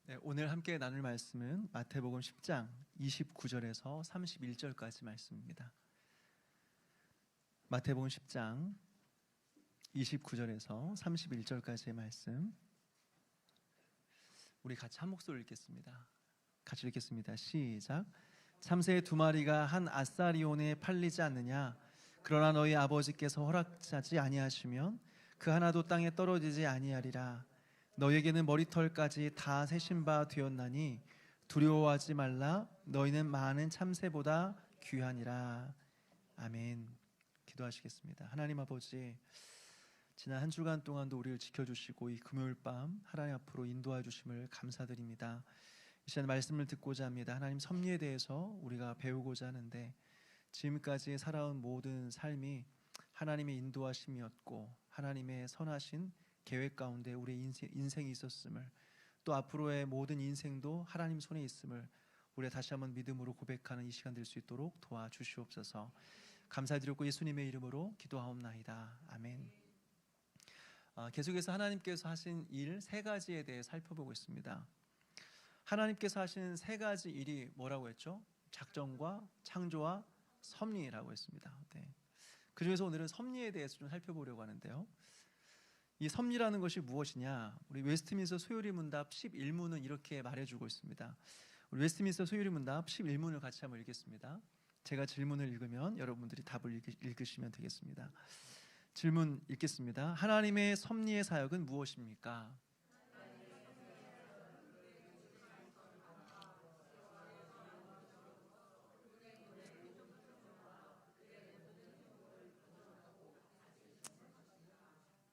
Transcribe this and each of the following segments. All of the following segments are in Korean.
네, 오늘 함께 나눌 말씀은 마태복음 10장 29절에서 31절까지 말씀입니다. 마태복음 10장 29절에서 31절까지의 말씀, 우리 같이 한 목소리로 읽겠습니다. 같이 읽겠습니다. 시작. 참새 두 마리가 한 아사리온에 팔리지 않느냐? 그러나 너희 아버지께서 허락하지 아니하시면 그 하나도 땅에 떨어지지 아니하리라. 너희에게는 머리털까지 다 세신 바 되었나니 두려워하지 말라. 너희는 많은 참새보다 귀하니라. 아멘. 기도하시겠습니다. 하나님 아버지, 지난 한 주간 동안도 우리를 지켜주시고 이 금요일 밤 하나님 앞으로 인도해 주심을 감사드립니다. 이 시간 말씀을 듣고자 합니다. 하나님 섭리에 대해서 우리가 배우고자 하는데, 지금까지 살아온 모든 삶이 하나님의 인도하심이었고 하나님의 선하신 계획 가운데 우리의 인생이 있었음을, 또 앞으로의 모든 인생도 하나님 손에 있음을 우리가 다시 한번 믿음으로 고백하는 이 시간 될 수 있도록 도와주시옵소서. 감사드리고 예수님의 이름으로 기도하옵나이다. 아멘. 계속해서 하나님께서 하신 일 세 가지에 대해 살펴보고 있습니다. 하나님께서 하신 세 가지 일이 뭐라고 했죠? 작정과 창조와 섭리라고 했습니다. 네. 그 중에서 오늘은 섭리에 대해서 좀 살펴보려고 하는데요, 이 섭리라는 것이 무엇이냐? 우리 웨스트민스터 소요리 문답 11문은 이렇게 말해주고 있습니다. 우리 웨스트민스터 소요리 문답 11문을 같이 한번 읽겠습니다. 제가 질문을 읽으면 여러분들이 답을 읽으시면 되겠습니다. 질문 읽겠습니다. 하나님의 섭리의 사역은 무엇입니까?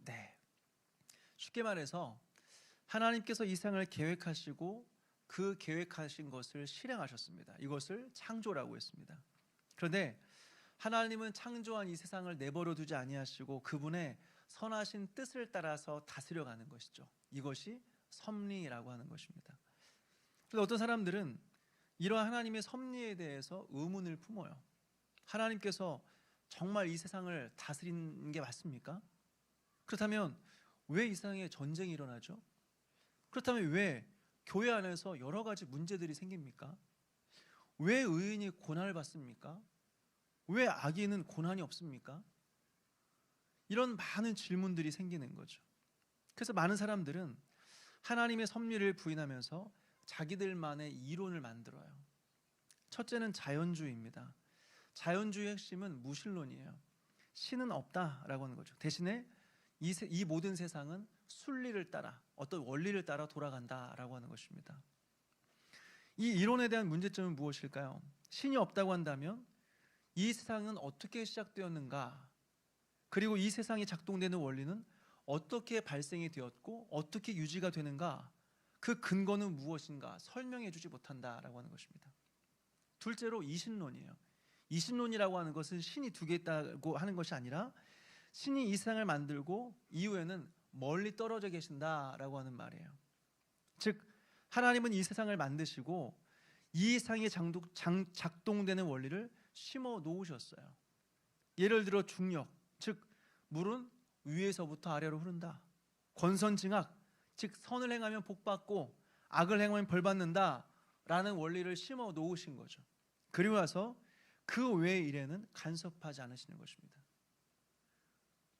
네. 쉽게 말해서 하나님께서 이 세상을 계획하시고 그 계획하신 것을 실행하셨습니다. 이것을 창조라고 했습니다. 그런데 하나님은 창조한 이 세상을 내버려 두지 아니하시고 그분의 선하신 뜻을 따라서 다스려가는 것이죠. 이것이 섭리라고 하는 것입니다. 그런데 어떤 사람들은 이러한 하나님의 섭리에 대해서 의문을 품어요. 하나님께서 정말 이 세상을 다스리는 게 맞습니까? 그렇다면 왜 이 세상에 전쟁이 일어나죠? 그렇다면 왜 교회 안에서 여러 가지 문제들이 생깁니까? 왜 의인이 고난을 받습니까? 왜 악인은 고난이 없습니까? 이런 많은 질문들이 생기는 거죠. 그래서 많은 사람들은 하나님의 섭리를 부인하면서 자기들만의 이론을 만들어요. 첫째는 자연주의입니다. 자연주의의 핵심은 무신론이에요. 신은 없다라고 하는 거죠. 대신에 이 모든 세상은 순리를 따라, 어떤 원리를 따라 돌아간다라고 하는 것입니다. 이 이론에 대한 문제점은 무엇일까요? 신이 없다고 한다면 이 세상은 어떻게 시작되었는가, 그리고 이 세상이 작동되는 원리는 어떻게 발생이 되었고 어떻게 유지가 되는가, 그 근거는 무엇인가 설명해 주지 못한다라고 하는 것입니다. 둘째로 이신론이에요. 이신론이라고 하는 것은 신이 두 개 있다고 하는 것이 아니라 신이 이 세상을 만들고 이후에는 멀리 떨어져 계신다라고 하는 말이에요. 즉 하나님은 이 세상을 만드시고 이 세상에 작동되는 원리를 심어 놓으셨어요. 예를 들어 중력, 즉 물은 위에서부터 아래로 흐른다. 권선징악, 즉 선을 행하면 복받고 악을 행하면 벌받는다라는 원리를 심어 놓으신 거죠. 그리고 나서 그 외의 일에는 간섭하지 않으시는 것입니다.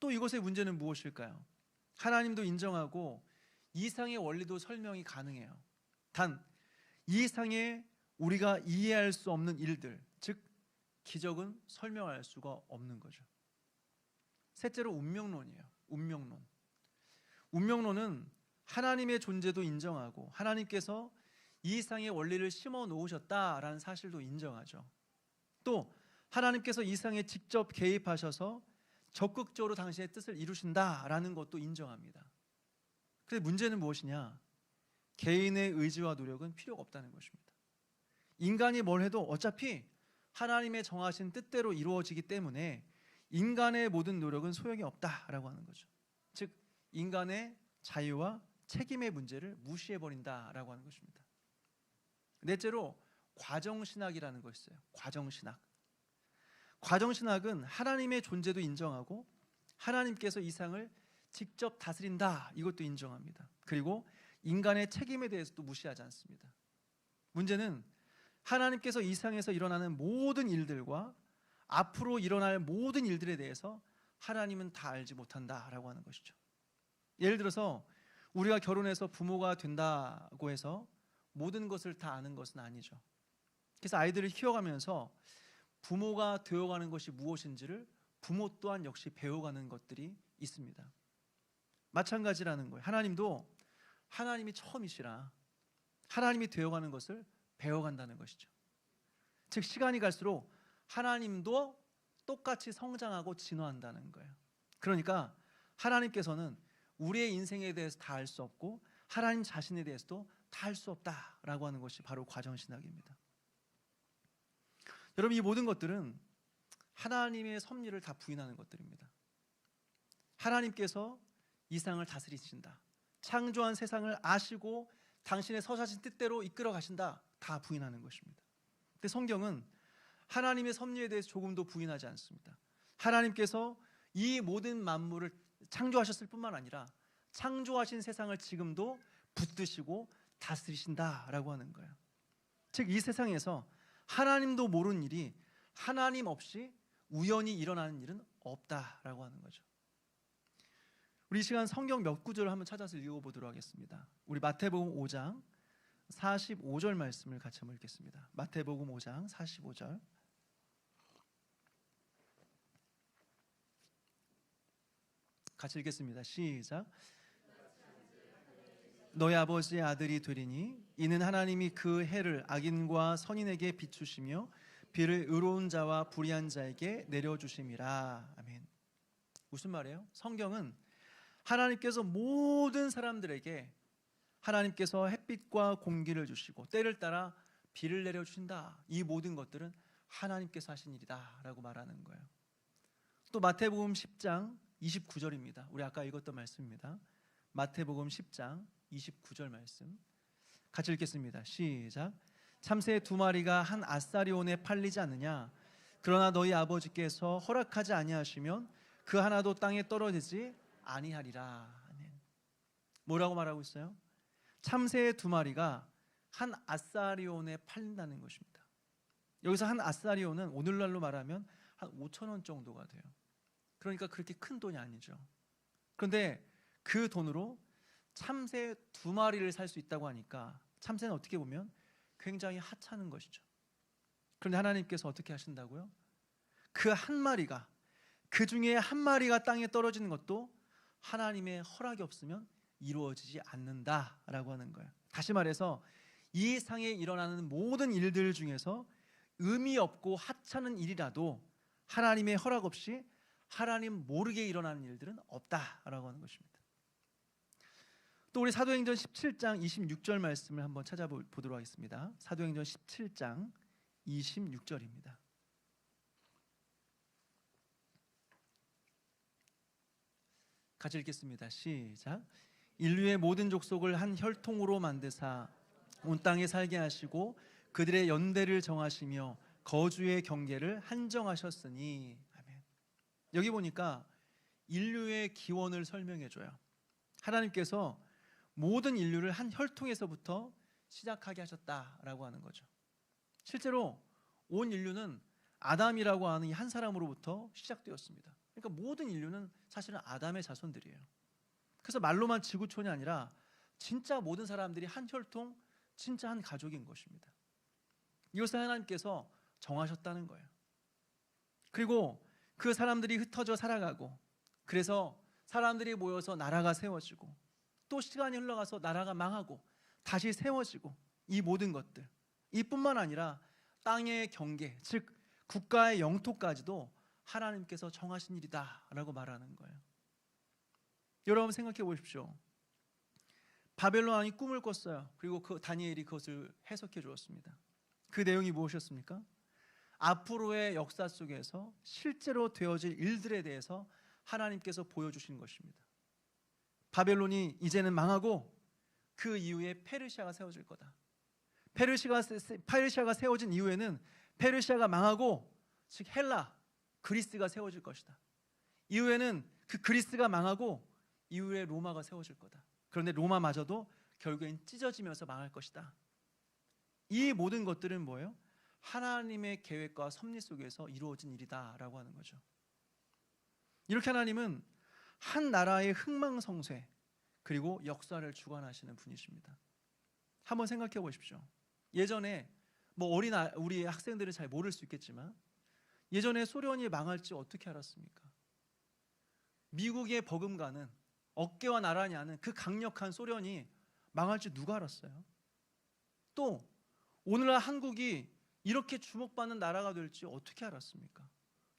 또 이것의 문제는 무엇일까요? 하나님도 인정하고 이 세상의 원리도 설명이 가능해요. 단 이 세상에 우리가 이해할 수 없는 일들, 즉 기적은 설명할 수가 없는 거죠. 셋째로 운명론이에요. 운명론은 하나님의 존재도 인정하고 하나님께서 이 세상의 원리를 심어 놓으셨다라는 사실도 인정하죠. 또 하나님께서 이 세상에 직접 개입하셔서 적극적으로 당신의 뜻을 이루신다라는 것도 인정합니다. 그런데 문제는 무엇이냐? 개인의 의지와 노력은 필요가 없다는 것입니다. 인간이 뭘 해도 어차피 하나님의 정하신 뜻대로 이루어지기 때문에 인간의 모든 노력은 소용이 없다라고 하는 거죠. 즉 인간의 자유와 책임의 문제를 무시해버린다라고 하는 것입니다. 넷째로 과정신학이라는 것이 있어요. 과정신학은 하나님의 존재도 인정하고 하나님께서 이 세상을 직접 다스린다, 이것도 인정합니다. 그리고 인간의 책임에 대해서도 무시하지 않습니다. 문제는 하나님께서 이 세상에서 일어나는 모든 일들과 앞으로 일어날 모든 일들에 대해서 하나님은 다 알지 못한다라고 하는 것이죠. 예를 들어서 우리가 결혼해서 부모가 된다고 해서 모든 것을 다 아는 것은 아니죠. 그래서 아이들을 키워가면서 부모가 되어가는 것이 무엇인지를 부모 또한 역시 배워가는 것들이 있습니다. 마찬가지라는 거예요. 하나님도 하나님이 처음이시라 하나님이 되어가는 것을 배워간다는 것이죠. 즉 시간이 갈수록 하나님도 똑같이 성장하고 진화한다는 거예요. 그러니까 하나님께서는 우리의 인생에 대해서 다 알 수 없고 하나님 자신에 대해서도 다 알 수 없다라고 하는 것이 바로 과정신학입니다. 여러분, 이 모든 것들은 하나님의 섭리를 다 부인하는 것들입니다. 하나님께서 이 세상을 다스리신다, 창조한 세상을 아시고 당신의 서사신 뜻대로 이끌어 가신다, 다 부인하는 것입니다. 근데 성경은 하나님의 섭리에 대해서 조금도 부인하지 않습니다. 하나님께서 이 모든 만물을 창조하셨을 뿐만 아니라 창조하신 세상을 지금도 붙드시고 다스리신다라고 하는 거예요. 즉 이 세상에서 하나님도 모르는 일이 하나님 없이 우연히 일어나는 일은 없다라고 하는 거죠. 우리 이 시간 성경 몇 구절을 한번 찾아서 읽어보도록 하겠습니다. 우리 마태복음 5장 45절 말씀을 같이 한번 읽겠습니다. 마태복음 5장 45절. 같이 읽겠습니다. 시작. 너희 아버지의 아들이 되리니 이는 하나님이 그 해를 악인과 선인에게 비추시며 비를 의로운 자와 불의한 자에게 내려주심이라. 아멘. 무슨 말이에요? 성경은 하나님께서 모든 사람들에게 하나님께서 햇빛과 공기를 주시고 때를 따라 비를 내려주신다, 이 모든 것들은 하나님께서 하신 일이다 라고 말하는 거예요. 또 마태복음 10장 29절입니다. 우리 아까 읽었던 말씀입니다. 마태복음 10장 29절 말씀 같이 읽겠습니다. 시작. 참새 두 마리가 한 아사리온에 팔리지 않느냐? 그러나 너희 아버지께서 허락하지 아니하시면 그 하나도 땅에 떨어지지 아니하리라. 뭐라고 말하고 있어요? 참새 두 마리가 한 아사리온에 팔린다는 것입니다. 여기서 한 아사리온은 오늘날로 말하면 한 5,000원 정도가 돼요. 그러니까 그렇게 큰 돈이 아니죠. 그런데 그 돈으로 참새 두 마리를 살 수 있다고 하니까 참새는 어떻게 보면 굉장히 하찮은 것이죠. 그런데 하나님께서 어떻게 하신다고요? 그 한 마리가, 그 중에 한 마리가 땅에 떨어지는 것도 하나님의 허락이 없으면 이루어지지 않는다라고 하는 거예요. 다시 말해서 이 상에 일어나는 모든 일들 중에서 의미 없고 하찮은 일이라도 하나님의 허락 없이 하나님 모르게 일어나는 일들은 없다라고 하는 것입니다. 또 우리 사도행전 17장 26절 말씀을 한번 찾아보도록 하겠습니다. 사도행전 17장 26절입니다. 같이 읽겠습니다. 시작. 인류의 모든 족속을 한 혈통으로 만드사 온 땅에 살게 하시고 그들의 연대를 정하시며 거주의 경계를 한정하셨으니. 아멘. 여기 보니까 인류의 기원을 설명해줘요. 하나님께서 모든 인류를 한 혈통에서부터 시작하게 하셨다라고 하는 거죠. 실제로 온 인류는 아담이라고 하는 이 한 사람으로부터 시작되었습니다. 그러니까 모든 인류는 사실은 아담의 자손들이에요. 그래서 말로만 지구촌이 아니라 진짜 모든 사람들이 한 혈통, 진짜 한 가족인 것입니다. 이것을 하나님께서 정하셨다는 거예요. 그리고 그 사람들이 흩어져 살아가고, 그래서 사람들이 모여서 나라가 세워지고, 또 시간이 흘러가서 나라가 망하고 다시 세워지고, 이 모든 것들, 이뿐만 아니라 땅의 경계, 즉 국가의 영토까지도 하나님께서 정하신 일이다라고 말하는 거예요. 여러분 생각해 보십시오. 바벨론 왕이 꿈을 꿨어요. 그리고 그 다니엘이 그것을 해석해 주었습니다. 그 내용이 무엇이었습니까? 앞으로의 역사 속에서 실제로 되어질 일들에 대해서 하나님께서 보여주신 것입니다. 바벨론이 이제는 망하고 그 이후에 페르시아가 세워질 거다. 페르시아가 세워진 이후에는 페르시아가 망하고, 즉 헬라, 그리스가 세워질 것이다. 이후에는 그 그리스가 망하고 이후에 로마가 세워질 거다. 그런데 로마마저도 결국엔 찢어지면서 망할 것이다. 이 모든 것들은 뭐예요? 하나님의 계획과 섭리 속에서 이루어진 일이다라고 하는 거죠. 이렇게 하나님은 한 나라의 흥망성쇠 그리고 역사를 주관하시는 분이십니다. 한번 생각해 보십시오. 예전에 우리 학생들은 잘 모를 수 있겠지만 예전에 소련이 망할지 어떻게 알았습니까? 미국의 버금가는 어깨와 나란히 하는 그 강력한 소련이 망할지 누가 알았어요? 또 오늘날 한국이 이렇게 주목받는 나라가 될지 어떻게 알았습니까?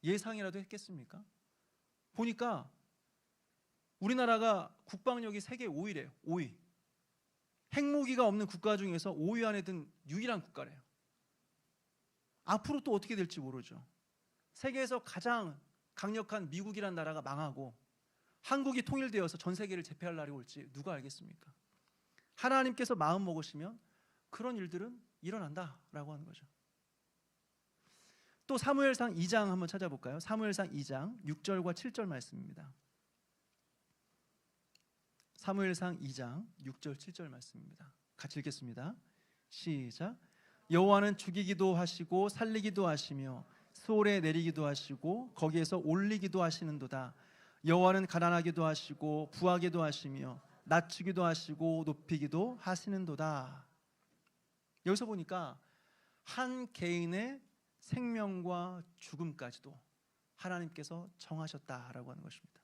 예상이라도 했겠습니까? 보니까 우리나라가 국방력이 세계 5위래요. 5위. 핵무기가 없는 국가 중에서 5위 안에 든 유일한 국가래요. 앞으로 또 어떻게 될지 모르죠. 세계에서 가장 강력한 미국이란 나라가 망하고 한국이 통일되어서 전 세계를 제패할 날이 올지 누가 알겠습니까? 하나님께서 마음 먹으시면 그런 일들은 일어난다라고 하는 거죠. 또 사무엘상 2장 한번 찾아볼까요? 사무엘상 2장 6절과 7절 말씀입니다. 사무엘상 2장 6절 7절 말씀입니다. 같이 읽겠습니다. 시작. 여호와는 죽이기도 하시고 살리기도 하시며 수월에 내리기도 하시고 거기에서 올리기도 하시는도다. 여호와는 가난하기도 하시고 부하게도 하시며 낮추기도 하시고 높이기도 하시는도다. 여기서 보니까 한 개인의 생명과 죽음까지도 하나님께서 정하셨다라고 하는 것입니다.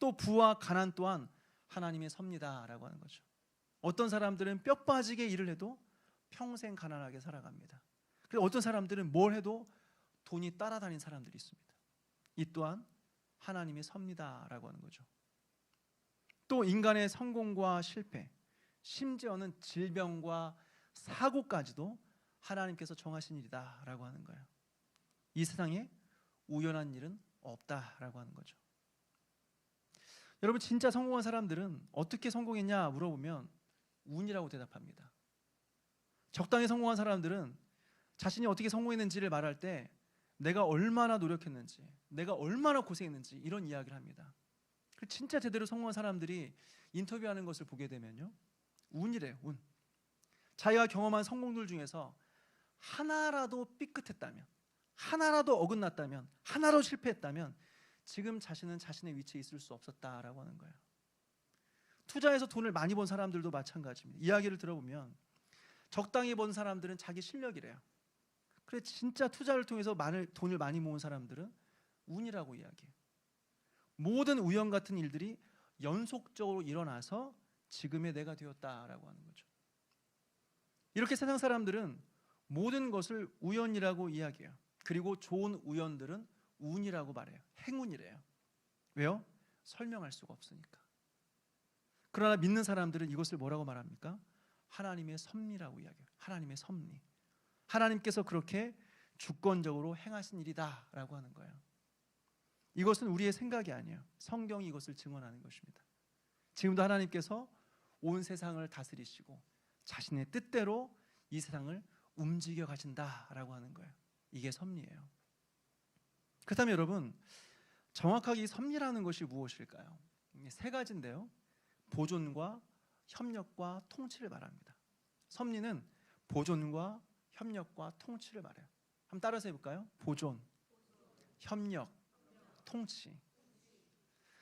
또 부와 가난 또한 하나님의 섭리다라고 하는 거죠. 어떤 사람들은 뼈 빠지게 일을 해도 평생 가난하게 살아갑니다. 그리고 어떤 사람들은 뭘 해도 돈이 따라다니는 사람들이 있습니다. 이 또한 하나님의 섭리다라고 하는 거죠. 또 인간의 성공과 실패, 심지어는 질병과 사고까지도 하나님께서 정하신 일이다라고 하는 거예요. 이 세상에 우연한 일은 없다라고 하는 거죠. 여러분, 진짜 성공한 사람들은 어떻게 성공했냐 물어보면 운이라고 대답합니다. 적당히 성공한 사람들은 자신이 어떻게 성공했는지를 말할 때 내가 얼마나 노력했는지, 내가 얼마나 고생했는지 이런 이야기를 합니다. 진짜 제대로 성공한 사람들이 인터뷰하는 것을 보게 되면요, 운이래요. 운. 자기가 경험한 성공들 중에서 하나라도 삐끗했다면, 하나라도 어긋났다면, 하나라도 실패했다면 지금 자신은 자신의 위치에 있을 수 없었다라고 하는 거예요. 투자해서 돈을 많이 번 사람들도 마찬가지입니다. 이야기를 들어보면 적당히 번 사람들은 자기 실력이래요. 그래, 진짜 투자를 통해서 돈을 많이 모은 사람들은 운이라고 이야기해요. 모든 우연 같은 일들이 연속적으로 일어나서 지금의 내가 되었다라고 하는 거죠. 이렇게 세상 사람들은 모든 것을 우연이라고 이야기해요. 그리고 좋은 우연들은 운이라고 말해요. 행운이래요. 왜요? 설명할 수가 없으니까. 그러나 믿는 사람들은 이것을 뭐라고 말합니까? 하나님의 섭리라고 이야기해요. 하나님의 섭리. 하나님께서 그렇게 주권적으로 행하신 일이다라고 하는 거예요. 이것은 우리의 생각이 아니에요. 성경이 이것을 증언하는 것입니다. 지금도 하나님께서 온 세상을 다스리시고 자신의 뜻대로 이 세상을 움직여 가신다라고 하는 거예요. 이게 섭리예요. 그렇다면 여러분, 정확하게 이 섭리라는 것이 무엇일까요? 세 가지인데요. 보존과 협력과 통치를 말합니다. 섭리는 보존과 협력과 통치를 말해요. 한번 따라서 해볼까요? 보존, 협력, 통치.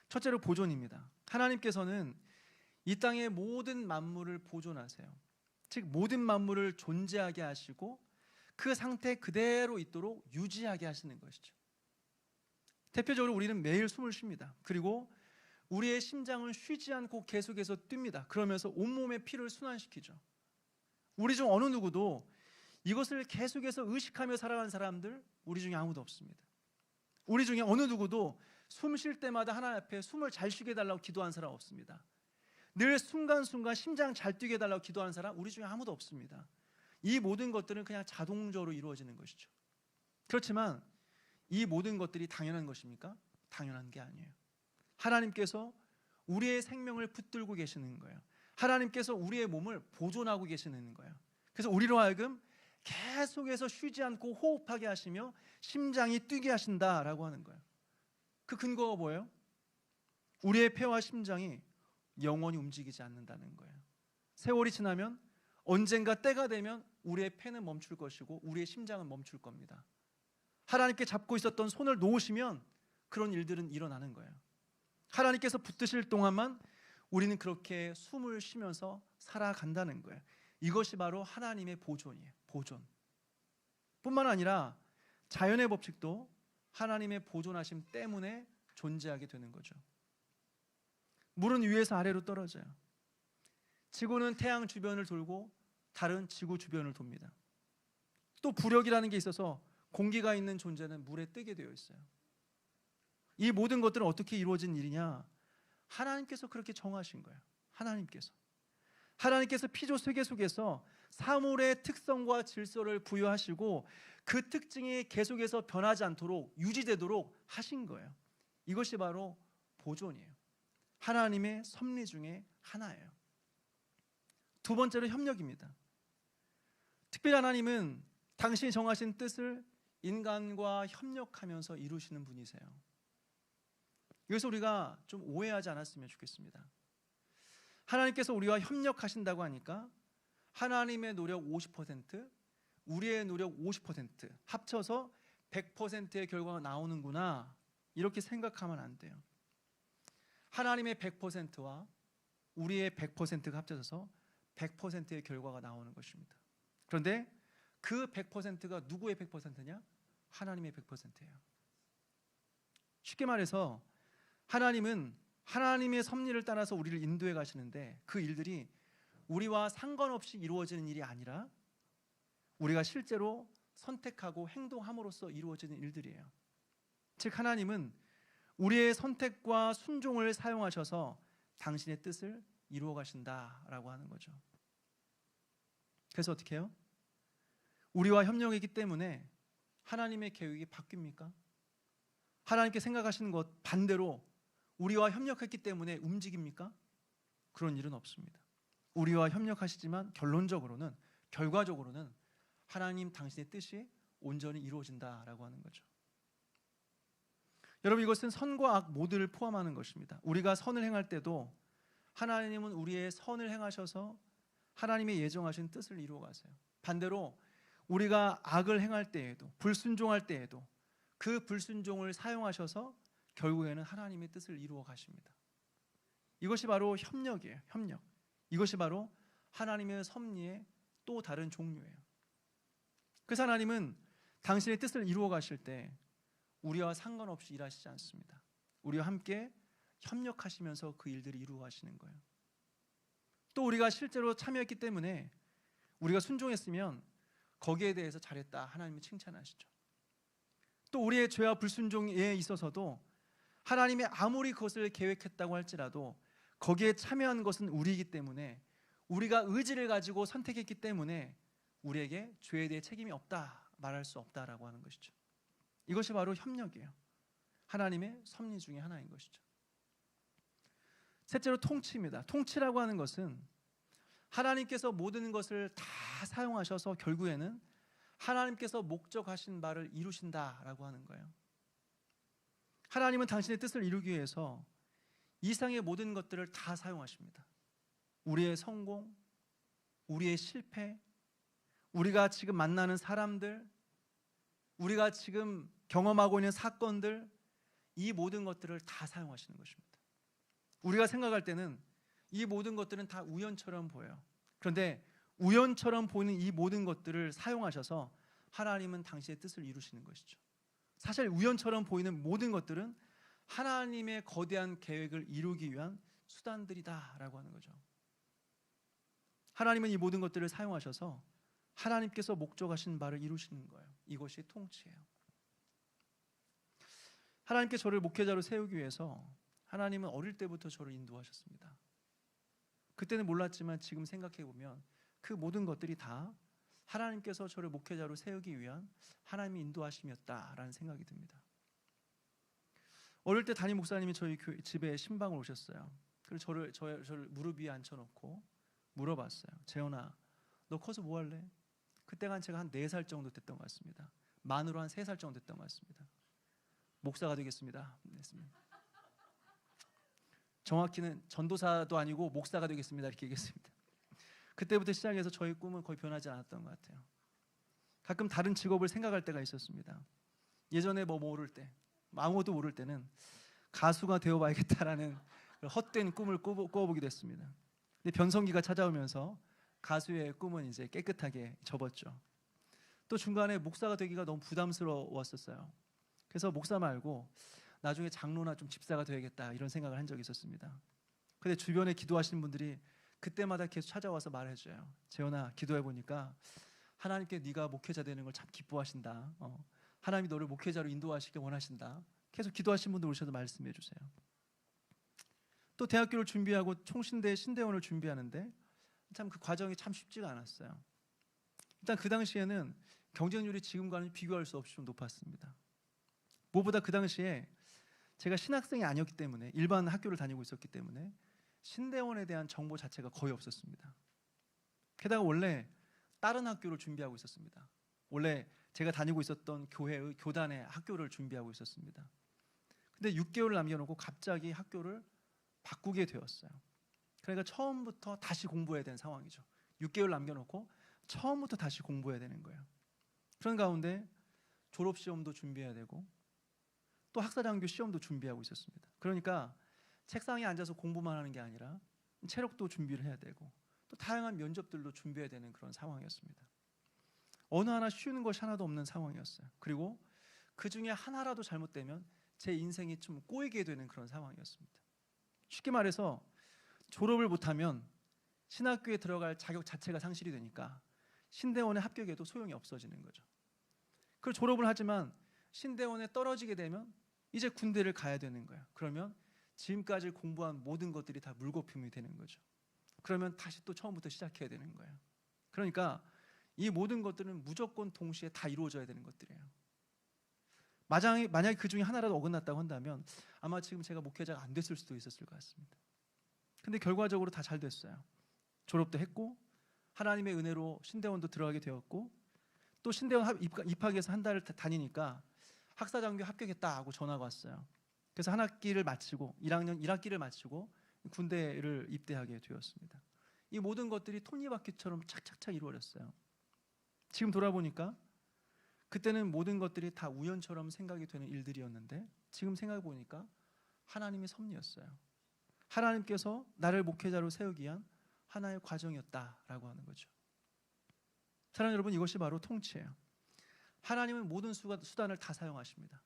첫째로 보존입니다. 하나님께서는 이 땅의 모든 만물을 보존하세요. 즉 모든 만물을 존재하게 하시고 그 상태 그대로 있도록 유지하게 하시는 것이죠. 대표적으로 우리는 매일 숨을 쉽니다. 그리고 우리의 심장은 쉬지 않고 계속해서 뜁니다. 그러면서 온몸의 피를 순환시키죠. 우리 중 어느 누구도 이것을 계속해서 의식하며 살아가는 사람들 우리 중에 아무도 없습니다. 우리 중에 어느 누구도 숨 쉴 때마다 하나님 앞에 숨을 잘 쉬게 해달라고 기도하는 사람 없습니다. 늘 순간순간 심장 잘 뛰게 해달라고 기도하는 사람 우리 중에 아무도 없습니다. 이 모든 것들은 그냥 자동적으로 이루어지는 것이죠. 그렇지만 이 모든 것들이 당연한 것입니까? 당연한 게 아니에요. 하나님께서 우리의 생명을 붙들고 계시는 거예요. 하나님께서 우리의 몸을 보존하고 계시는 거예요. 그래서 우리로 하여금 계속해서 쉬지 않고 호흡하게 하시며 심장이 뛰게 하신다라고 하는 거예요. 그 근거가 뭐예요? 우리의 폐와 심장이 영원히 움직이지 않는다는 거예요. 세월이 지나면 언젠가 때가 되면 우리의 폐는 멈출 것이고 우리의 심장은 멈출 겁니다. 하나님께 잡고 있었던 손을 놓으시면 그런 일들은 일어나는 거예요. 하나님께서 붙드실 동안만 우리는 그렇게 숨을 쉬면서 살아간다는 거예요. 이것이 바로 하나님의 보존이에요. 보존. 뿐만 아니라 자연의 법칙도 하나님의 보존하심 때문에 존재하게 되는 거죠. 물은 위에서 아래로 떨어져요. 지구는 태양 주변을 돌고 달은 지구 주변을 돕니다. 또 부력이라는 게 있어서 공기가 있는 존재는 물에 뜨게 되어 있어요. 이 모든 것들은 어떻게 이루어진 일이냐? 하나님께서 그렇게 정하신 거예요. 하나님께서 피조 세계 속에서 사물의 특성과 질서를 부여하시고 그 특징이 계속해서 변하지 않도록 유지되도록 하신 거예요. 이것이 바로 보존이에요. 하나님의 섭리 중에 하나예요. 두 번째로 협력입니다. 특별히 하나님은 당신이 정하신 뜻을 인간과 협력하면서 이루시는 분이세요. 여기서 우리가 좀 오해하지 않았으면 좋겠습니다. 하나님께서 우리와 협력하신다고 하니까 하나님의 노력 50%, 우리의 노력 50% 합쳐서 100%의 결과가 나오는구나, 이렇게 생각하면 안 돼요. 하나님의 100%와 우리의 100%가 합쳐져서 100%의 결과가 나오는 것입니다. 그런데 그 100%가 누구의 100%냐? 하나님의 100%예요. 쉽게 말해서 하나님은 하나님의 섭리를 따라서 우리를 인도해 가시는데 그 일들이 우리와 상관없이 이루어지는 일이 아니라 우리가 실제로 선택하고 행동함으로써 이루어지는 일들이에요. 즉 하나님은 우리의 선택과 순종을 사용하셔서 당신의 뜻을 이루어 가신다라고 하는 거죠. 그래서 어떻게 해요? 우리와 협력이기 때문에 하나님의 계획이 바뀝니까? 하나님께 생각하시는 것 반대로 우리와 협력했기 때문에 움직입니까? 그런 일은 없습니다. 우리와 협력하시지만 결과적으로는 하나님 당신의 뜻이 온전히 이루어진다라고 하는 거죠. 여러분, 이것은 선과 악 모두를 포함하는 것입니다. 우리가 선을 행할 때도 하나님은 우리의 선을 행하셔서 하나님의 예정하신 뜻을 이루어 가세요. 반대로 우리가 악을 행할 때에도, 불순종할 때에도 그 불순종을 사용하셔서 결국에는 하나님의 뜻을 이루어 가십니다. 이것이 바로 협력이에요. 협력. 이것이 바로 하나님의 섭리의 또 다른 종류예요. 그래서 하나님은 당신의 뜻을 이루어 가실 때 우리와 상관없이 일하시지 않습니다. 우리와 함께 협력하시면서 그 일들을 이루어 가시는 거예요. 또 우리가 실제로 참여했기 때문에 우리가 순종했으면 거기에 대해서 잘했다, 하나님이 칭찬하시죠. 또 우리의 죄와 불순종에 있어서도 하나님이 아무리 그것을 계획했다고 할지라도 거기에 참여한 것은 우리이기 때문에, 우리가 의지를 가지고 선택했기 때문에 우리에게 죄에 대해 책임이 없다, 말할 수 없다라고 하는 것이죠. 이것이 바로 협력이에요. 하나님의 섭리 중에 하나인 것이죠. 셋째로 통치입니다. 통치라고 하는 것은 하나님께서 모든 것을 다 사용하셔서 결국에는 하나님께서 목적하신 바를 이루신다라고 하는 거예요. 하나님은 당신의 뜻을 이루기 위해서 이 세상의 모든 것들을 다 사용하십니다. 우리의 성공, 우리의 실패, 우리가 지금 만나는 사람들, 우리가 지금 경험하고 있는 사건들, 이 모든 것들을 다 사용하시는 것입니다. 우리가 생각할 때는 이 모든 것들은 다 우연처럼 보여요. 그런데 우연처럼 보이는 이 모든 것들을 사용하셔서 하나님은 당신의 뜻을 이루시는 것이죠. 사실 우연처럼 보이는 모든 것들은 하나님의 거대한 계획을 이루기 위한 수단들이다라고 하는 거죠. 하나님은 이 모든 것들을 사용하셔서 하나님께서 목적하신 바를 이루시는 거예요. 이것이 통치예요. 하나님께 저를 목회자로 세우기 위해서 하나님은 어릴 때부터 저를 인도하셨습니다. 그때는 몰랐지만 지금 생각해 보면 그 모든 것들이 다 하나님께서 저를 목회자로 세우기 위한 하나님의 인도하심이었다라는 생각이 듭니다. 어릴 때 담임 목사님이 저희 집에 신방을 오셨어요. 그래서 저를 무릎 위에 앉혀놓고 물어봤어요. 재현아, 너 커서 뭐 할래? 그때가 제가 한 4살 정도 됐던 것 같습니다. 만으로 한 3살 정도 됐던 것 같습니다. 목사가 되겠습니다. 정확히는 전도사도 아니고 목사가 되겠습니다, 이렇게 얘기했습니다. 그때부터 시작해서 저희 꿈은 거의 변하지 않았던 것 같아요. 가끔 다른 직업을 생각할 때가 있었습니다. 예전에 모를 때, 아무것도 모를 때는 가수가 되어봐야겠다라는 헛된 꿈을 꾸어보기도 했습니다. 근데 변성기가 찾아오면서 가수의 꿈은 이제 깨끗하게 접었죠. 또 중간에 목사가 되기가 너무 부담스러웠었어요. 그래서 목사 말고 나중에 장로나 좀 집사가 되야겠다 이런 생각을 한 적이 있었습니다. 근데 주변에 기도하시는 분들이 그때마다 계속 찾아와서 말해줘요. 재현아, 기도해보니까 하나님께 네가 목회자 되는 걸 참 기뻐하신다. 하나님이 너를 목회자로 인도하시길 원하신다. 계속 기도하시는 분들 오셔서 말씀해 주세요. 또 대학교를 준비하고 총신대 신대원을 준비하는데 참 그 과정이 참 쉽지가 않았어요. 일단 그 당시에는 경쟁률이 지금과는 비교할 수 없이 좀 높았습니다. 무엇보다 그 당시에 제가 신학생이 아니었기 때문에, 일반 학교를 다니고 있었기 때문에 신대원에 대한 정보 자체가 거의 없었습니다. 게다가 원래 다른 학교를 준비하고 있었습니다. 원래 제가 다니고 있었던 교회의 교단의 학교를 준비하고 있었습니다. 근데 6개월을 남겨놓고 갑자기 학교를 바꾸게 되었어요. 그러니까 처음부터 다시 공부해야 되는 상황이죠. 6개월 남겨놓고 처음부터 다시 공부해야 되는 거예요. 그런 가운데 졸업시험도 준비해야 되고 또 학사장교 시험도 준비하고 있었습니다. 그러니까 책상에 앉아서 공부만 하는 게 아니라 체력도 준비를 해야 되고 또 다양한 면접들도 준비해야 되는 그런 상황이었습니다. 어느 하나 쉬운 것이 하나도 없는 상황이었어요. 그리고 그 중에 하나라도 잘못되면 제 인생이 좀 꼬이게 되는 그런 상황이었습니다. 쉽게 말해서 졸업을 못하면 신학교에 들어갈 자격 자체가 상실이 되니까 신대원에 합격해도 소용이 없어지는 거죠. 그걸 졸업을 하지만 신대원에 떨어지게 되면 이제 군대를 가야 되는 거예요. 그러면 지금까지 공부한 모든 것들이 다 물거품이 되는 거죠. 그러면 다시 또 처음부터 시작해야 되는 거예요. 그러니까 이 모든 것들은 무조건 동시에 다 이루어져야 되는 것들이에요. 만약에 그 중에 하나라도 어긋났다고 한다면 아마 지금 제가 목회자가 안 됐을 수도 있었을 것 같습니다. 근데 결과적으로 다 잘 됐어요. 졸업도 했고 하나님의 은혜로 신대원도 들어가게 되었고 또 신대원 입학해서 한 달을 다니니까 학사장교 합격했다 하고 전화가 왔어요. 그래서 한 학기를 마치고 1학기를 마치고 군대를 입대하게 되었습니다. 이 모든 것들이 톱니바퀴처럼 착착착 이루어졌어요. 지금 돌아보니까 그때는 모든 것들이 다 우연처럼 생각이 되는 일들이었는데 지금 생각해 보니까 하나님의 섭리였어요. 하나님께서 나를 목회자로 세우기 위한 하나의 과정이었다라고 하는 거죠. 사랑하는 여러분, 이것이 바로 통치예요. 하나님은 모든 수단을 다 사용하십니다.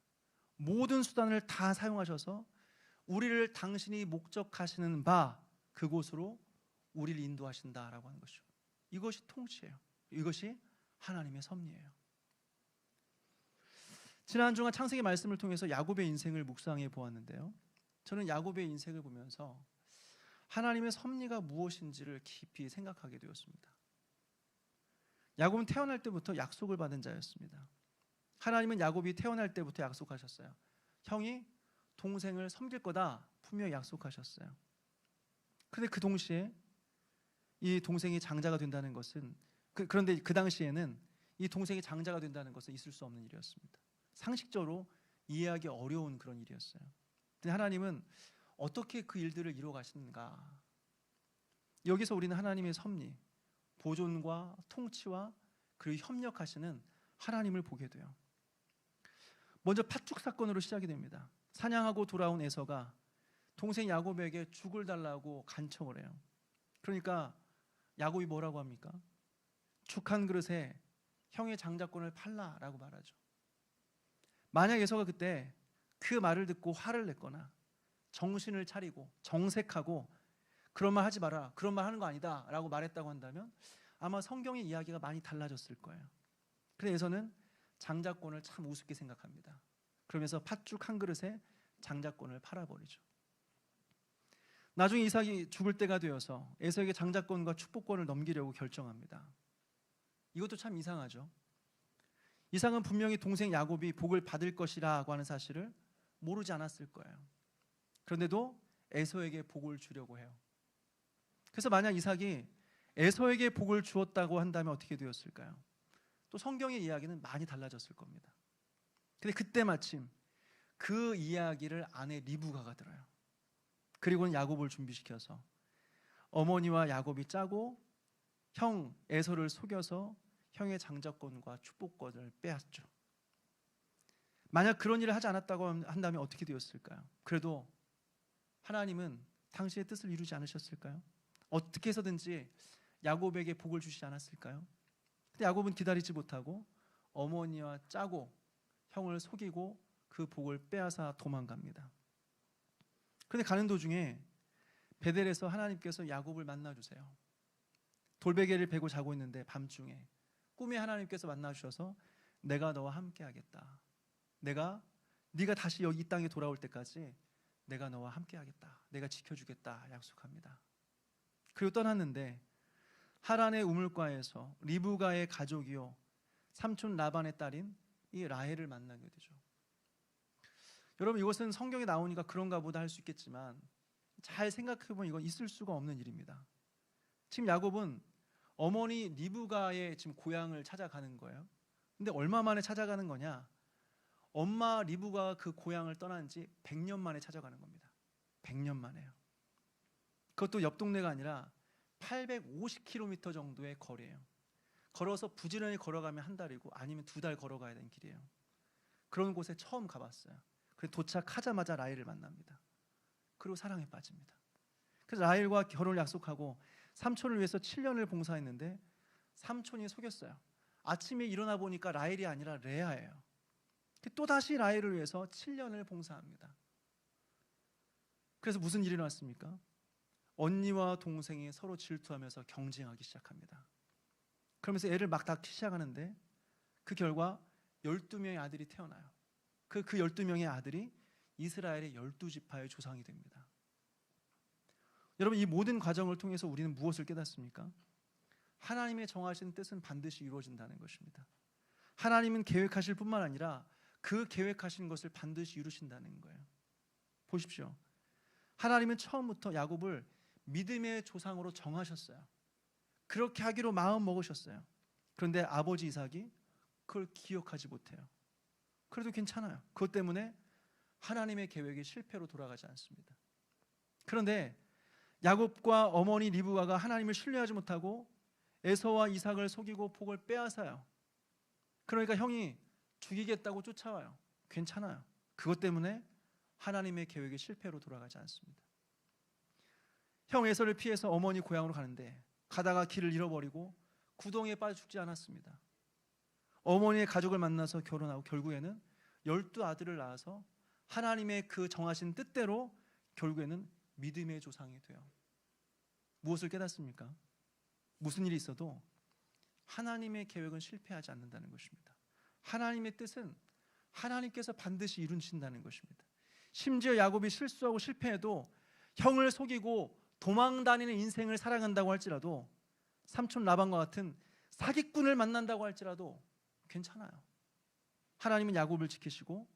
모든 수단을 다 사용하셔서 우리를 당신이 목적하시는 바 그곳으로 우리를 인도하신다라고 하는 것이죠. 이것이 통치예요. 이것이 하나님의 섭리예요. 지난 주간 창세기 말씀을 통해서 야곱의 인생을 묵상해 보았는데요. 저는 야곱의 인생을 보면서 하나님의 섭리가 무엇인지를 깊이 생각하게 되었습니다. 야곱은 태어날 때부터 약속을 받은 자였습니다. 하나님은 야곱이 태어날 때부터 약속하셨어요. 형이 동생을 섬길 거다 분명히 약속하셨어요. 그런데 그 동시에 이 동생이 장자가 된다는 것은 그런데 그 당시에는 이 동생이 장자가 된다는 것은 있을 수 없는 일이었습니다. 상식적으로 이해하기 어려운 그런 일이었어요. 근데 하나님은 어떻게 그 일들을 이루어 가시는가? 여기서 우리는 하나님의 섭리, 보존과 통치와 그리고 협력하시는 하나님을 보게 돼요. 먼저 팥죽 사건으로 시작이 됩니다. 사냥하고 돌아온 에서가 동생 야곱에게 죽을 달라고 간청을 해요. 그러니까 야곱이 뭐라고 합니까? 죽 한 그릇에 형의 장자권을 팔라라고 말하죠. 만약 에서가 그때 그 말을 듣고 화를 냈거나 정신을 차리고 정색하고 그런 말 하지 마라, 그런 말 하는 거 아니다 라고 말했다고 한다면 아마 성경의 이야기가 많이 달라졌을 거예요. 그래서는 장자권을 참 우습게 생각합니다. 그러면서 팥죽 한 그릇에 장자권을 팔아버리죠. 나중에 이삭이 죽을 때가 되어서 에서에게 장자권과 축복권을 넘기려고 결정합니다. 이것도 참 이상하죠. 이삭은 분명히 동생 야곱이 복을 받을 것이라고 하는 사실을 모르지 않았을 거예요. 그런데도 에서에게 복을 주려고 해요. 그래서 만약 이삭이 에서에게 복을 주었다고 한다면 어떻게 되었을까요? 또 성경의 이야기는 많이 달라졌을 겁니다. 근데 그때 마침 그 이야기를 아내 리브가가 들어요. 그리고는 야곱을 준비시켜서 어머니와 야곱이 짜고 형 에서를 속여서 형의 장자권과 축복권을 빼앗죠. 만약 그런 일을 하지 않았다고 한다면 어떻게 되었을까요? 그래도 하나님은 당신의 뜻을 이루지 않으셨을까요? 어떻게 해서든지 야곱에게 복을 주시지 않았을까요? 근데 야곱은 기다리지 못하고 어머니와 짜고 형을 속이고 그 복을 빼앗아 도망갑니다. 그런데 가는 도중에 베델에서 하나님께서 야곱을 만나주세요. 돌베개를 베고 자고 있는데 밤중에 꿈에 하나님께서 만나주셔서 내가 너와 함께하겠다. 네가 다시 여기 이 땅에 돌아올 때까지 내가 너와 함께하겠다. 내가 지켜주겠다 약속합니다. 그리고 떠났는데 하란의 우물가에서 리브가의 가족이요 삼촌 라반의 딸인 이 라헬을 만나게 되죠. 여러분, 이것은 성경에 나오니까 그런가 보다 할 수 있겠지만 잘 생각해보면 이건 있을 수가 없는 일입니다. 지금 야곱은 어머니 리브가의 지금 고향을 찾아가는 거예요. 근데 얼마 만에 찾아가는 거냐? 엄마 리브가가 그 고향을 떠난 지 100년 만에 찾아가는 겁니다. 100년 만에요. 그것도 옆 동네가 아니라 850km 정도의 거리예요. 걸어서 부지런히 걸어가면 한 달이고 아니면 2달 걸어가야 되는 길이에요. 그런 곳에 처음 가봤어요. 그래서 도착하자마자 라헬을 만납니다. 그리고 사랑에 빠집니다. 그래서 라헬과 결혼을 약속하고 삼촌을 위해서 7년을 봉사했는데 삼촌이 속였어요. 아침에 일어나 보니까 라헬이 아니라 레아예요. 또다시 라헬을 위해서 7년을 봉사합니다. 그래서 무슨 일이 일어났습니까? 언니와 동생이 서로 질투하면서 경쟁하기 시작합니다. 그러면서 애를 막 낳기 시작하는데 그 결과 12명의 아들이 태어나요. 그 12명의 아들이 이스라엘의 12지파의 조상이 됩니다. 여러분, 이 모든 과정을 통해서 우리는 무엇을 깨닫습니까? 하나님의 정하신 뜻은 반드시 이루어진다는 것입니다. 하나님은 계획하실 뿐만 아니라 그 계획하신 것을 반드시 이루신다는 거예요. 보십시오. 하나님은 처음부터 야곱을 믿음의 조상으로 정하셨어요. 그렇게 하기로 마음 먹으셨어요. 그런데 아버지 이삭이 그걸 기억하지 못해요. 그래도 괜찮아요. 그것 때문에 하나님의 계획이 실패로 돌아가지 않습니다. 그런데 야곱과 어머니 리브가가 하나님을 신뢰하지 못하고 에서와 이삭을 속이고 복을 빼앗아요. 그러니까 형이 죽이겠다고 쫓아와요. 괜찮아요. 그것 때문에 하나님의 계획이 실패로 돌아가지 않습니다. 형 에서를 피해서 어머니 고향으로 가는데 가다가 길을 잃어버리고 구덩이에 빠져 죽지 않았습니다. 어머니의 가족을 만나서 결혼하고 결국에는 12아들을 낳아서 하나님의 그 정하신 뜻대로 결국에는 믿음의 조상이 돼요. 무엇을 깨닫습니까? 무슨 일이 있어도 하나님의 계획은 실패하지 않는다는 것입니다. 하나님의 뜻은 하나님께서 반드시 이루신다는 것입니다. 심지어 야곱이 실수하고 실패해도 형을 속이고 도망다니는 인생을 살아간다고 할지라도 삼촌 라반과 같은 사기꾼을 만난다고 할지라도 괜찮아요. 하나님은 야곱을 지키시고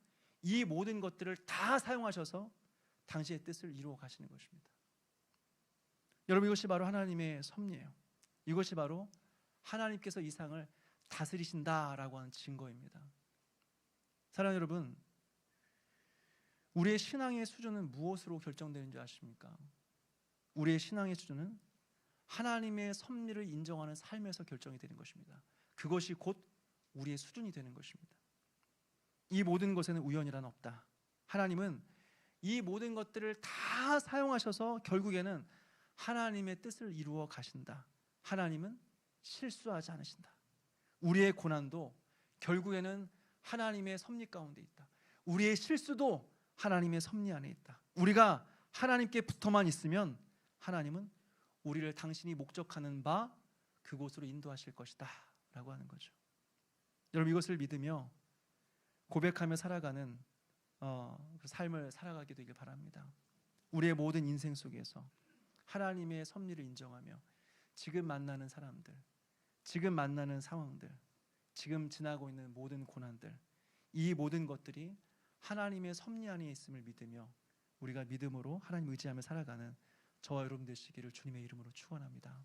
이 모든 것들을 다 사용하셔서 당신의 뜻을 이루어 가시는 것입니다. 여러분, 이것이 바로 하나님의 섭리예요. 이것이 바로 하나님께서 이 세상을 다스리신다라고 하는 증거입니다. 사랑하는 여러분, 우리의 신앙의 수준은 무엇으로 결정되는 줄 아십니까? 우리의 신앙의 수준은 하나님의 섭리를 인정하는 삶에서 결정이 되는 것입니다. 그것이 곧 우리의 수준이 되는 것입니다. 이 모든 것에는 우연이란 없다. 하나님은 이 모든 것들을 다 사용하셔서 결국에는 하나님의 뜻을 이루어 가신다. 하나님은 실수하지 않으신다. 우리의 고난도 결국에는 하나님의 섭리 가운데 있다. 우리의 실수도 하나님의 섭리 안에 있다. 우리가 하나님께 붙어만 있으면 하나님은 우리를 당신이 목적하는 바 그곳으로 인도하실 것이다 라고 하는 거죠. 여러분, 이것을 믿으며 고백하며 살아가는 그 삶을 살아가게 되길 바랍니다. 우리의 모든 인생 속에서 하나님의 섭리를 인정하며 지금 만나는 사람들, 지금 만나는 상황들, 지금 지나고 있는 모든 고난들, 이 모든 것들이 하나님의 섭리 안에 있음을 믿으며 우리가 믿음으로 하나님 의지하며 살아가는 저와 여러분 되시기를 주님의 이름으로 축원합니다.